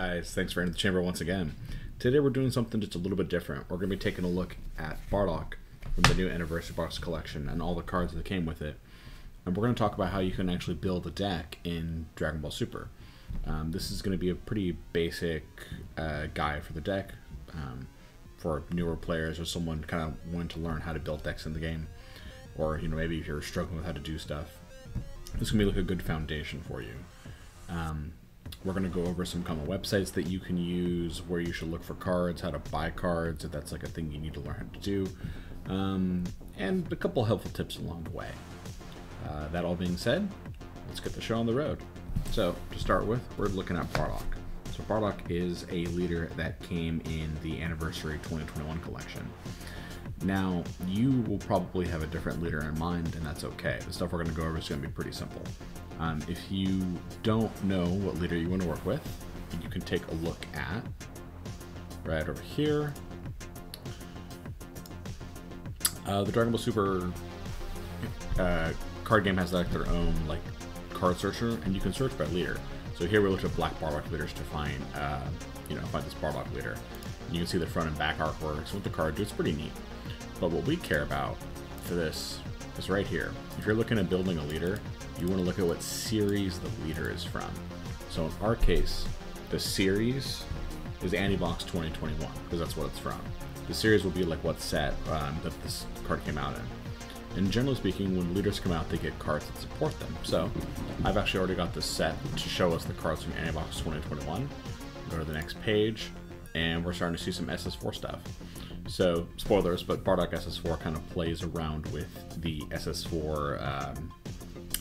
guys, thanks for entering the chamber once again. Today we're doing something just a little bit different. We're going to be taking a look at Bardock from the new Anniversary Box collection and all the cards that came with it. And we're going to talk about how you can actually build a deck in Dragon Ball Super. This is going to be a pretty basic guide for the deck for newer players or someone kind of wanting to learn how to build decks in the game. Or maybe if you're struggling with how to do stuff. This is going to be like a good foundation for you. We're going to go over some common websites that you can use, where you should look for cards, how to buy cards, if that's like a thing you need to learn how to do, and a couple helpful tips along the way. That all being said, let's get the show on the road. So, to start with, we're looking at Bardock. So Bardock is a leader that came in the Anniversary 2021 collection. Now, you will probably have a different leader in mind, and that's okay. The stuff we're going to go over is going to be pretty simple. If you don't know what leader you want to work with, you can take a look at right over here. The Dragon Ball Super card game has like their own like card searcher, and you can search by leader. So here we looked at black Bardock leaders to find, find this Bardock leader. And you can see the front and back artworks with the card. It's pretty neat. But what we care about for this is right here. If you're looking at building a leader, you want to look at what series the leader is from. So in our case, the series is Annibox 2021, because that's what it's from. The series will be like what set that this card came out in. And generally speaking, when leaders come out, they get cards that support them. So I've actually already got this set to show us the cards from Annibox 2021. Go to the next page, and we're starting to see some SS4 stuff. So, spoilers, but Bardock SS4 kind of plays around with the SS4.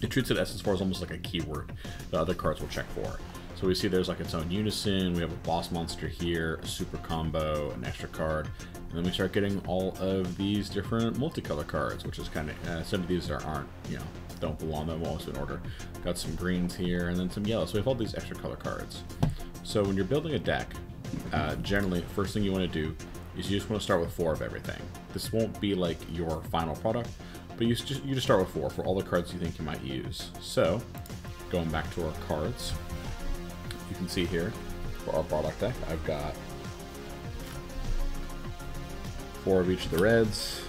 It treats it SS4 as almost like a keyword that other cards will check for. So we see there's like its own unison, we have a boss monster here, a super combo, an extra card, and then we start getting all of these different multicolor cards, which is kind of, some of these aren't, don't belong, they're almost in order. Got some greens here, and then some yellows, so we have all these extra color cards. So when you're building a deck, generally, the first thing you want to do is you just want to start with 4 of everything. This won't be like your final product, but you just start with 4 for all the cards you think you might use. So, going back to our cards, you can see here for our Bardock deck, I've got 4 of each of the reds,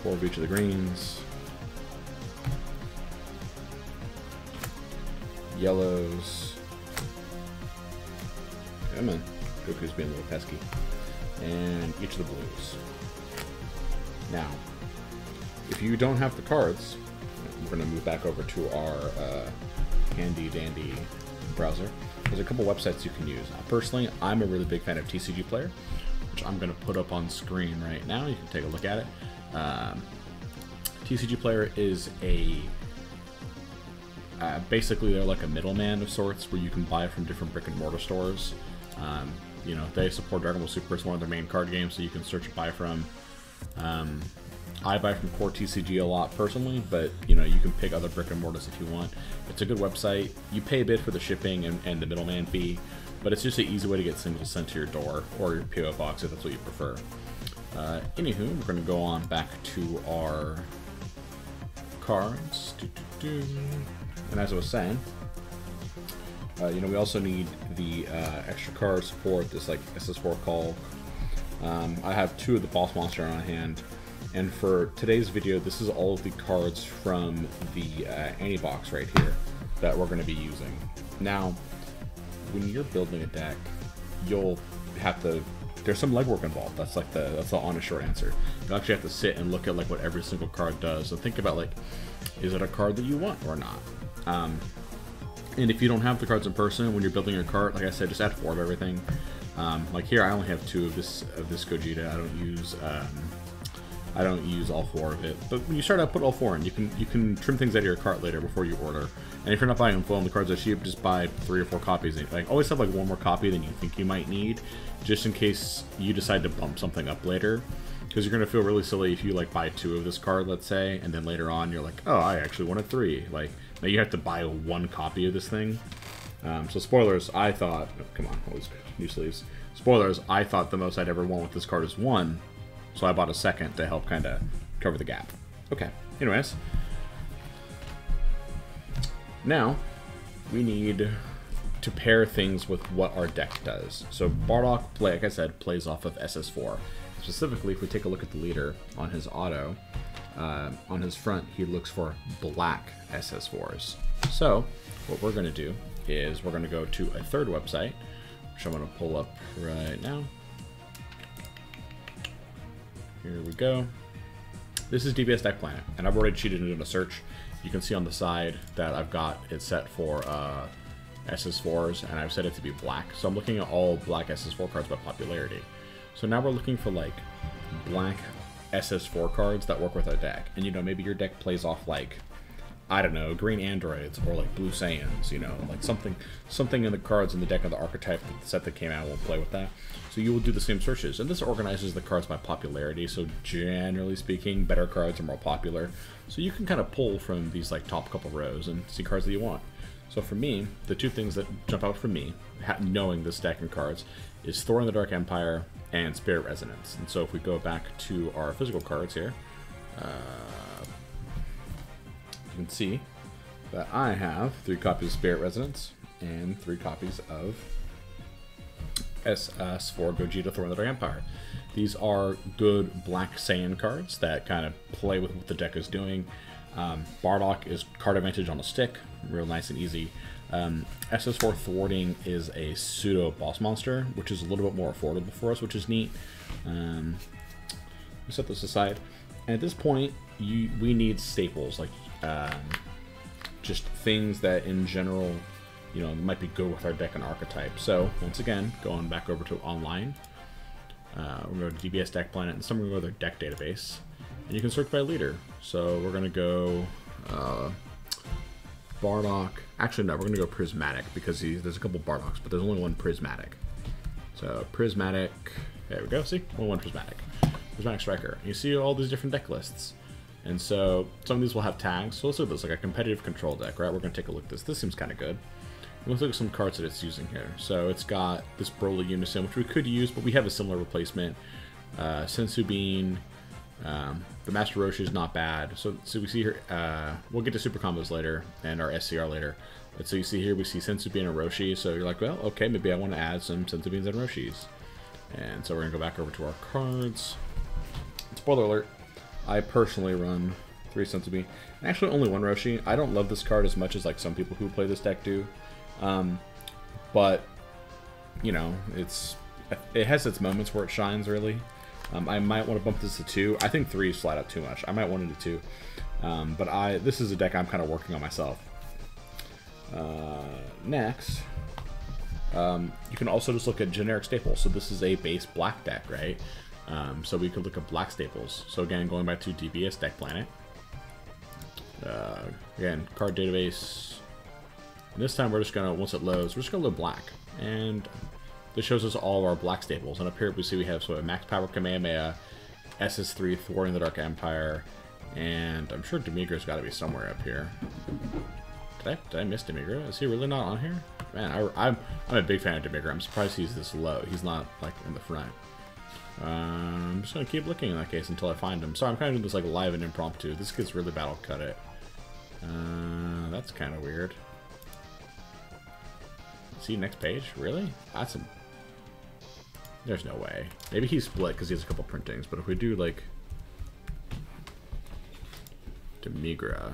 4 of each of the greens, yellows. Come on, Goku's being a little pesky. And each of the blues. Now, if you don't have the cards, we're going to move back over to our handy dandy browser. There's a couple websites you can use. Personally, I'm a really big fan of TCG Player, which I'm going to put up on screen right now. You can take a look at it. TCG Player is a basically they're like a middleman of sorts where you can buy from different brick and mortar stores. They support Dragon Ball Super as one of their main card games, so you can search and buy from. I buy from Core TCG a lot personally, but you can pick other brick and mortars if you want. It's a good website. You pay a bit for the shipping and the middleman fee, but it's just an easy way to get singles sent to your door or your PO box if that's what you prefer. Anywho, we're going to go on back to our cards. And as I was saying, we also need the extra card support, this like SS4 call. I have 2 of the boss monster on hand, and for today's video, this is all of the cards from the Annibox right here that we're going to be using. Now, when you're building a deck, you'll have to. There's some legwork involved. That's the honest short answer. You actually have to sit and look at like what every single card does, and think about like, is it a card that you want or not? And if you don't have the cards in person when you're building your cart, like I said, just add 4 of everything. Like here, I only have 2 of this Gogeta. I don't use all 4 of it. But when you start out, put all 4 in. You can trim things out of your cart later before you order. And if you're not buying them full and the cards are cheap, just buy 3 or 4 copies. Like always have like 1 more copy than you think you might need, just in case you decide to bump something up later. Because you're gonna feel really silly if you like buy 2 of this card, let's say, and then later on you're like, oh, I actually wanted 3. Like now you have to buy 1 copy of this thing. So spoilers, I thought, oh, come on, all these new sleeves. Spoilers, I thought the most I'd ever want with this card is 1, so I bought a second to help kind of cover the gap. Okay, anyways. Now, we need to pair things with what our deck does. So Bardock, like I said, plays off of SS4. Specifically, if we take a look at the leader on his auto, on his front, he looks for black SS4s. So what we're going to do is we're going to go to a third website, which I'm going to pull up right now. Here we go. This is DBS Deck Planet, and I've already cheated into a search. You can see on the side that I've got it set for SS4s, and I've set it to be black. So I'm looking at all black SS4 cards by popularity. So now we're looking for like black SS4 cards that work with our deck. And you know, maybe your deck plays off like, I don't know, green androids or like blue Saiyans, you know, like something in the cards in the deck of the archetype set that came out will play with that. So you will do the same searches, and this organizes the cards by popularity. So generally speaking, better cards are more popular. So you can kind of pull from these like top couple rows and see cards that you want. So for me, the two things that jump out for me, knowing this deck and cards, is Thor in the Dark Empire and Spirit Resonance. And so if we go back to our physical cards here, you can see that I have 3 copies of Spirit Resonance and 3 copies of SS4 Gogeta Thor in the Dark Empire. These are good black Saiyan cards that kind of play with what the deck is doing. Bardock is card advantage on a stick, real nice and easy. SS4 Thwarting is a pseudo boss monster, which is a little bit more affordable for us, which is neat. We set this aside. And at this point, we need staples, like just things that in general, you know, might be good with our deck and archetype. So once again, going back over to online, we're going to DBS Deck Planet, and then we're going to go to their deck database, and you can search by leader. So we're going to go Bardock. Actually, no, we're going to go Prismatic, because there's a couple Bardocks, but there's only one Prismatic. So Prismatic, there we go. See, one Prismatic. Prismatic Striker. You see all these different deck lists. And so some of these will have tags. So let's look at this, like a competitive control deck, right? We're going to take a look at this. This seems kind of good. Let's look at some cards that it's using here. So it's got this Broly Unison, which we could use, but we have a similar replacement. Sensu Bean. The Master Roshi is not bad. So we see here, we'll get to super combos later and our SCR later. But so you see here, we see Sensu Bean and Roshi. So you're like, well, okay, maybe I want to add some Sensu Beans and Roshis. And so we're going to go back over to our cards. Spoiler alert. I personally run 3 Sensu Bean, and actually only 1 Roshi. I don't love this card as much as like some people who play this deck do, but you know, it has its moments where it shines really. I might want to bump this to 2. I think 3 is flat out too much. I might want it to 2, but this is a deck I'm kind of working on myself. Next, you can also just look at generic staples. So this is a base black deck, right? So we could look at black staples. So again, going back to DBS Deck Planet. Again, card database. And this time we're just gonna, once it loads, we're just gonna load black. And this shows us all of our black staples. And up here we see we have so Max Power Kamehameha, SS3 Thor in the Dark Empire, and I'm sure Demigra's gotta be somewhere up here. Did I miss Demigra? Is he really not on here? Man, I'm a big fan of Demigra. I'm surprised he's this low. He's not like in the front. I'm just gonna keep looking in that case until I find him. Sorry, I'm kind of doing this like live and impromptu. This gets really battle cut it. That's kind of weird. See, next page? Really? That's a... There's no way. Maybe he's split because he has a couple printings, but if we do like Demigra.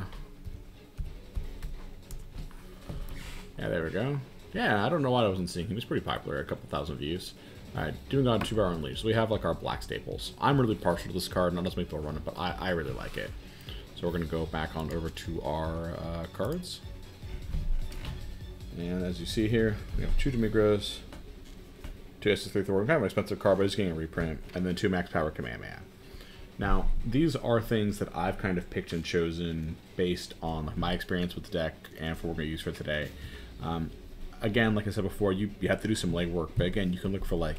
Yeah, there we go. Yeah, I don't know why I wasn't seeing him. He's pretty popular, a couple thousand views. Alright, doing on 2 bar only. So we have like our black staples. I'm really partial to this card, not as many people run it, but I really like it. So we're going to go back on over to our cards. And as you see here, we have 2 Demigros, 2 SS3 Thor, kind of an expensive card, but it's getting a reprint, and then 2 Max Power Kamehameha. Now, these are things that I've kind of picked and chosen based on my experience with the deck and for what we're going to use for today. Again, like I said before, you have to do some legwork, but again, you can look for like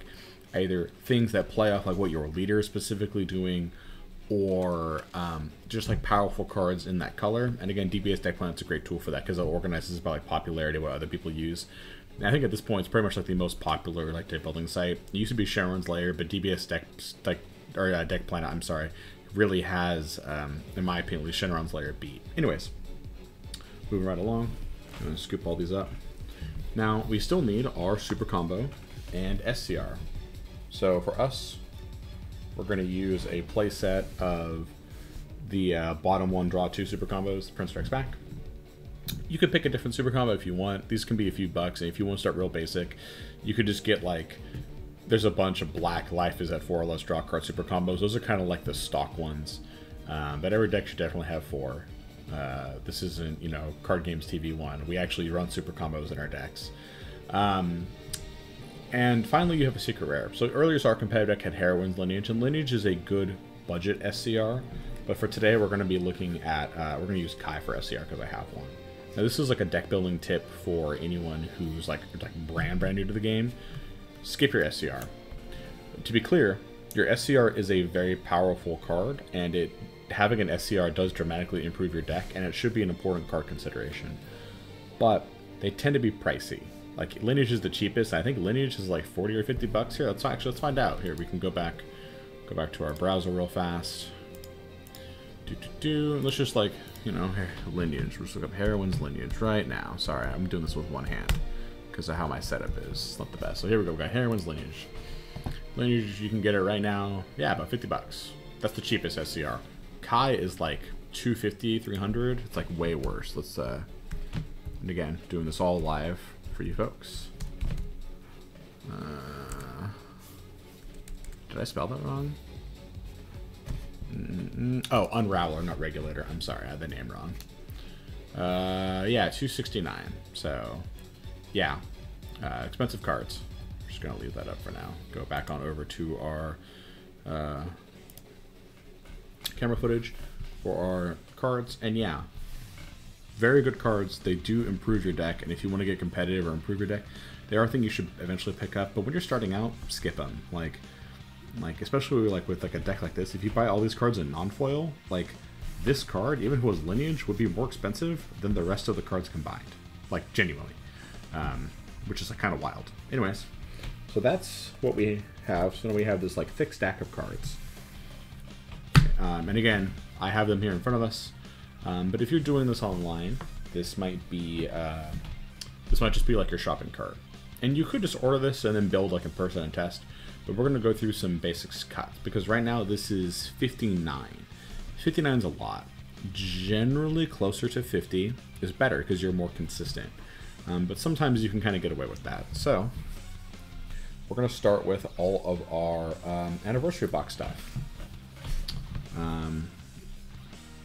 either things that play off like what your leader is specifically doing, or just like powerful cards in that color. And again, DBS Deck Planet's a great tool for that because it organizes by like popularity, what other people use. And I think at this point, it's pretty much like the most popular like deck building site. It used to be Shenron's Lair, but DBS Deck Planet, I'm sorry, really has, in my opinion, at least Shenron's Lair beat. Anyways, moving right along. I'm going to scoop all these up. Now, we still need our Super Combo and SCR. So for us, we're going to use a playset of the bottom one draw 2 Super Combos, Prince Strikes Back. You could pick a different Super Combo if you want. These can be a few bucks, and if you want to start real basic, you could just get like, there's a bunch of black Life is at 4 Let's Draw card Super Combos. Those are kind of like the stock ones. But every deck should definitely have 4. This isn't, you know, Card Games TV 1. We actually run Super Combos in our decks. And finally, you have a secret rare. So earlier, our competitive deck had Heroine's Lineage, and Lineage is a good budget SCR. But for today, we're going to be looking at, we're going to use Kai for SCR because I have one. Now, this is like a deck building tip for anyone who's like brand new to the game. Skip your SCR. To be clear, your SCR is a very powerful card, and having an SCR does dramatically improve your deck, and it should be an important card consideration. But they tend to be pricey. Like, Lineage is the cheapest. I think Lineage is like 40 or 50 bucks here. Let's find out. Here, we can go back to our browser real fast. Let's just, like, you know, Lineage. We'll just look up Heroine's Lineage right now. Sorry, I'm doing this with one hand because of how my setup is. It's not the best. So here we go. We got Heroine's Lineage. Lineage, you can get it right now. Yeah, about 50 bucks. That's the cheapest SCR. Kai is like 250, 300. It's like way worse. Let's, and again, doing this all live for you folks. Did I spell that wrong? Oh, Unraveler, not Regulator. I'm sorry, I had the name wrong. Yeah, 269. So, yeah, expensive cards. I'm just gonna leave that up for now. Go back on over to our camera footage for our cards, and yeah, very good cards. They do improve your deck, and if you want to get competitive or improve your deck, they are things you should eventually pick up. But when you're starting out, skip them. Like especially like with like a deck like this, if you buy all these cards in non-foil, like this card, even if it was Lineage, would be more expensive than the rest of the cards combined. Like, genuinely, which is like kind of wild. Anyways, so that's what we have. So now we have this like thick stack of cards. And again, I have them here in front of us. But if you're doing this online, this might be this might just be like your shopping cart. And you could just order this and then build like in person and test. But we're going to go through some basics cuts because right now this is 59. 59 is a lot. Generally closer to 50 is better because you're more consistent. But sometimes you can kind of get away with that. So we're going to start with all of our anniversary box stuff.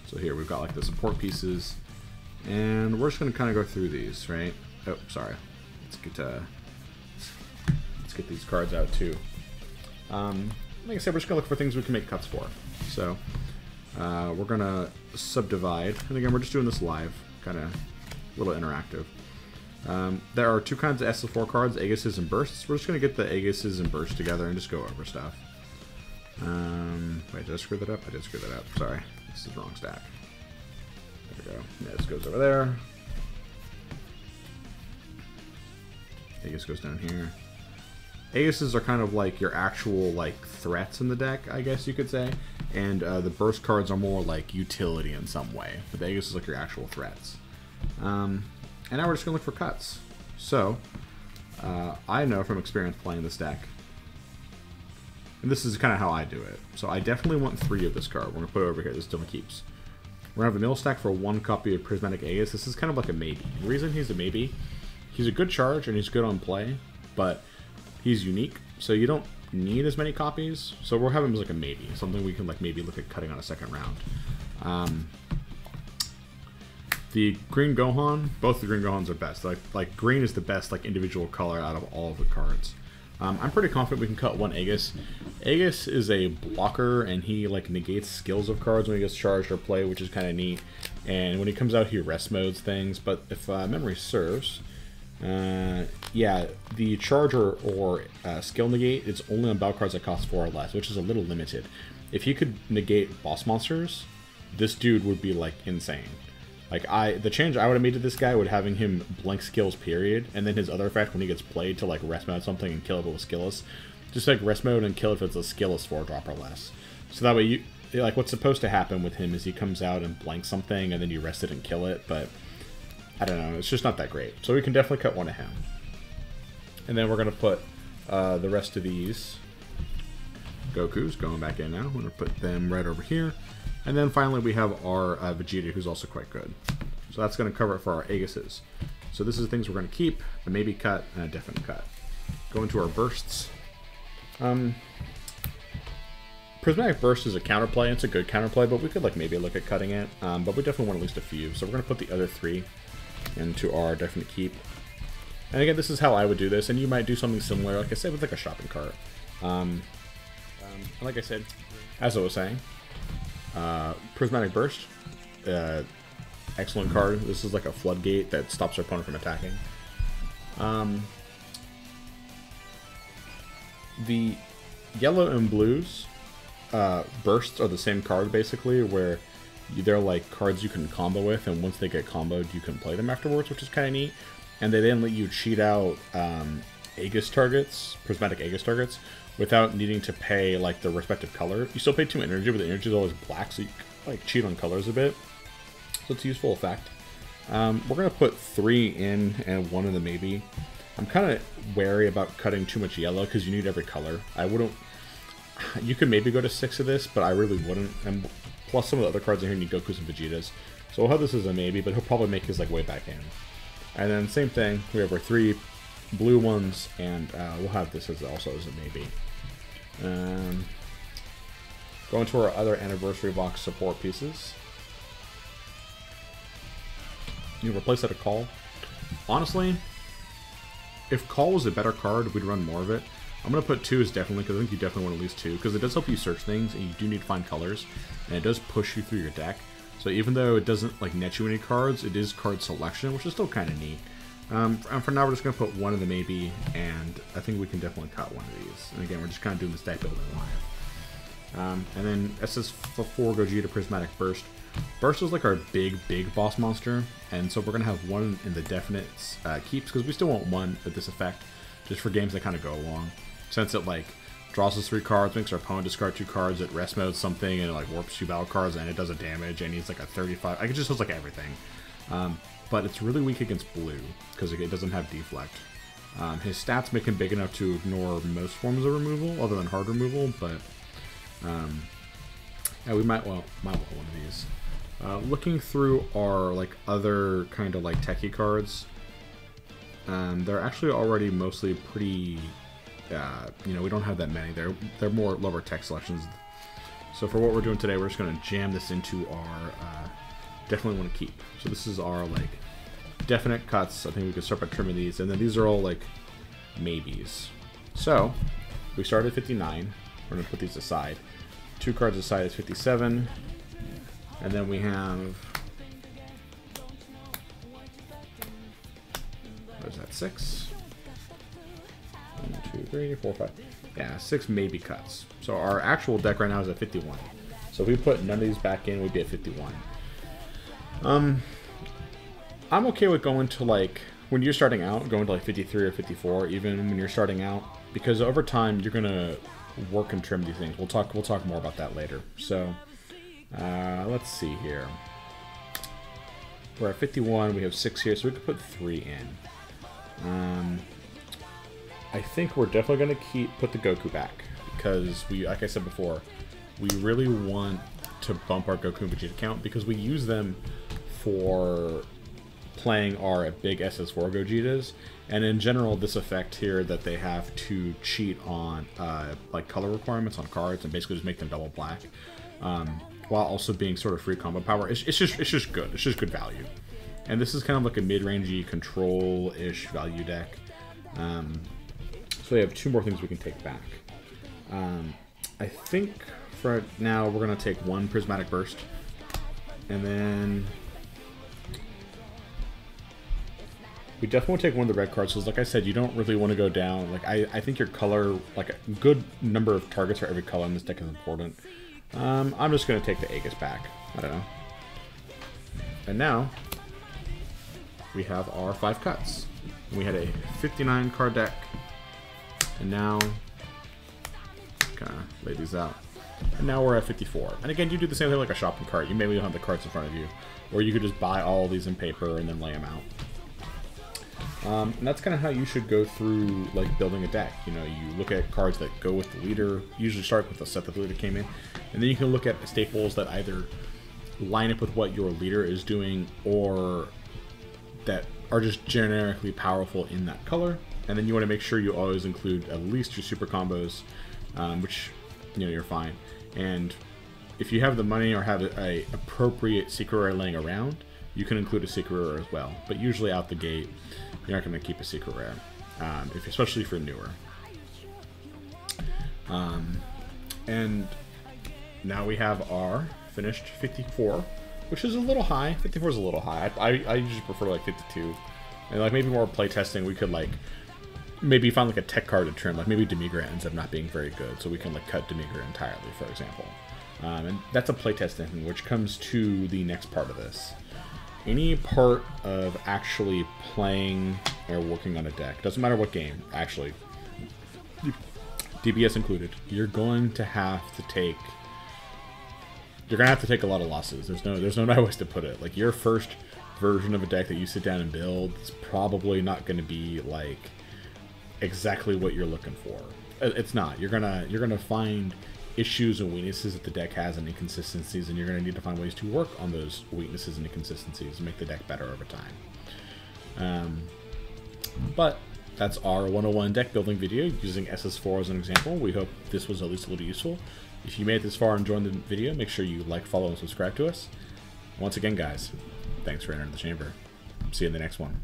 So here we've got like the support pieces, and we're just going to kind of go through these, right? Oh, sorry. Let's get these cards out too. Like I said, we're just going to look for things we can make cuts for. So we're going to subdivide, and again, we're just doing this live, kind of a little interactive. There are 2 kinds of SS4 cards, Aegises and Bursts. We're just going to get the Aegises and Bursts together and just go over stuff. Wait, did I screw that up? I did screw that up. Sorry. This is the wrong stack. There we go. Yeah, this goes over there. Aegis goes down here. Aegises are kind of like your actual like threats in the deck, I guess you could say. And the burst cards are more like utility in some way. But the Aegis is like your actual threats. And now we're just going to look for cuts. So, I know from experience playing this deck, and this is kind of how I do it. So I definitely want 3 of this card. We're going to put it over here. This still keeps. We're going to have a mill stack for 1 copy of Prismatic Aegis. This is kind of like a maybe. The reason he's a maybe, he's a good charge and he's good on play, but he's unique. So you don't need as many copies. So we'll have him as like a maybe. Something we can like maybe look at cutting on a second round. The Green Gohan, both the Green Gohans are best. Like green is the best like individual color out of all of the cards. I'm pretty confident we can cut 1 Aegis. Aegis is a blocker, and he like negates skills of cards when he gets charged or played, which is kind of neat. And when he comes out, he rest modes things. But if memory serves, yeah, the charger or skill negate, it's only on battle cards that cost 4 or less, which is a little limited. If he could negate boss monsters, this dude would be like insane. Like the change I would have made to this guy would having him blank skills period, and then his other effect when he gets played to like rest mode something and kill if it was skillless. Just like rest mode and kill if it's a skillless 4-drop or less. So that way you like what's supposed to happen with him is he comes out and blanks something and then you rest it and kill it, but I don't know, it's just not that great. So we can definitely cut one of him. And then we're going to put the rest of these Gokus going back in now. We're going to put them right over here. And then finally we have our Vegeta, who's also quite good. So that's going to cover it for our Aegises. So this is the things we're going to keep, a maybe cut, and a definite cut. Go into our bursts. Prismatic Burst is a counterplay. It's a good counterplay, but we could like maybe look at cutting it. But we definitely want at least a few. So we're going to put the other 3 into our definite keep. And again, this is how I would do this, and you might do something similar, like I said, with like a shopping cart. Like I said, as I was saying, Prismatic Burst, excellent card. This is like a floodgate that stops our opponent from attacking. The yellow and blues bursts are the same card basically, where they're like cards you can combo with, and once they get comboed, you can play them afterwards, which is kind of neat. And they then let you cheat out Aegis targets, Prismatic Aegis targets, without needing to pay like the respective color. You still pay 2 energy, but the energy is always black, so you can like cheat on colors a bit. So it's a useful effect. We're gonna put 3 in and 1 in the maybe. I'm kind of wary about cutting too much yellow because you need every color. I wouldn't. You could maybe go to 6 of this, but I really wouldn't. And plus, some of the other cards in here need Gokus and Vegetas. So we'll have this as a maybe, but he'll probably make his like way back in. And then same thing. We have our 3 blue ones, and we'll have this as also as a maybe. Go into our other anniversary box support pieces. You replace that with Call. Honestly, if Call was a better card, we'd run more of it. I'm going to put 2 as definitely, because I think you definitely want at least 2, because it does help you search things, and you do need to find colors, and it does push you through your deck. So even though it doesn't like net you any cards, it is card selection, which is still kind of neat. And for now, we're just going to put 1 in the maybe, and I think we can definitely cut 1 of these. And again, we're just kind of doing this deck building live. And then SS4 Gogeta Prismatic Burst. Burst is like our big boss monster, and so we're going to have 1 in the definite keeps, because we still want 1 at this effect, just for games that kind of go along. Since it like draws us 3 cards, makes our opponent discard 2 cards, it rest modes something, and it like warps 2 battle cards, and it does a damage, and he's like a 35. Like, it just does like everything. But it's really weak against blue, because it doesn't have deflect. His stats make him big enough to ignore most forms of removal, other than hard removal, but yeah, we might want one of these. Looking through our like other kind of like techie cards, they're actually already mostly pretty. You know, we don't have that many. They're more lower tech selections. So for what we're doing today, we're just going to jam this into our definitely want to keep. So this is our like definite cuts. I think we can start by trimming these, and then these are all like maybes. So we start at 59. We're going to put these aside. 2 cards aside is 57, and then we have, what is that, 6? 1, 2, 3, 4, 5. Yeah, 6 maybe cuts. So our actual deck right now is at 51. So if we put none of these back in, we'd be at 51. I'm okay with going to like, when you're starting out, going to like 53 or 54, even when you're starting out, because over time you're gonna work and trim these things. We'll talk more about that later. So let's see here. We're at 51. We have 6 here, so we could put 3 in. I think we're definitely going to put the Goku back, because we, like I said before, we really want to bump our Goku and Vegeta count, because we use them for playing our big SS4 Gogetas, and in general this effect here that they have to cheat on like color requirements on cards and basically just make them double black, while also being sort of free combo power. It's just good. It's just good value, and this is kind of like a mid-rangey control-ish value deck. So we have 2 more things we can take back. I think for now we're going to take 1 Prismatic Burst, and then we definitely want to take 1 of the red cards, because like I said, you don't really want to go down. Like I think your color, like a good number of targets for every color in this deck is important. I'm just going to take the Aegis back. I don't know. And now we have our 5 cuts. We had a 59 card deck. And now, kind of lay these out. And now we're at 54. And again, you do the same thing like a shopping cart. You maybe don't have the carts in front of you. Or you could just buy all these in paper and then lay them out. And that's kind of how you should go through like building a deck. You know, you look at cards that go with the leader. Usually start with the set that the leader came in. And then you can look at staples that either line up with what your leader is doing or that are just generically powerful in that color. And then you want to make sure you always include at least your super combos, which, you know, you're fine. And if you have the money or have a appropriate secret rare laying around, you can include a secret rare as well. But usually out the gate, you're not going to keep a secret rare, especially if you're newer. And now we have our finished 54, which is a little high. 54 is a little high. I usually prefer like 52. And like maybe more playtesting, we could like maybe find like a tech card to trim. Like maybe Demigra ends up not being very good, so we can like cut Demigra entirely, for example. And that's a playtesting thing, which comes to the next part of this. Any part of actually playing or working on a deck, doesn't matter what game, actually, DBS included, you're going to have to take a lot of losses. There's no better ways to put it. Like your first version of a deck that you sit down and build is probably not going to be like exactly what you're looking for. It's not. You're gonna find issues and weaknesses that the deck has and inconsistencies, and you're going to need to find ways to work on those weaknesses and inconsistencies and make the deck better over time. But that's our 101 deck building video using SS4 as an example. We hope this was at least a little useful. If you made it this far and enjoyed the video, make sure you like, follow, and subscribe to us. Once again, guys, thanks for entering the chamber. See you in the next one.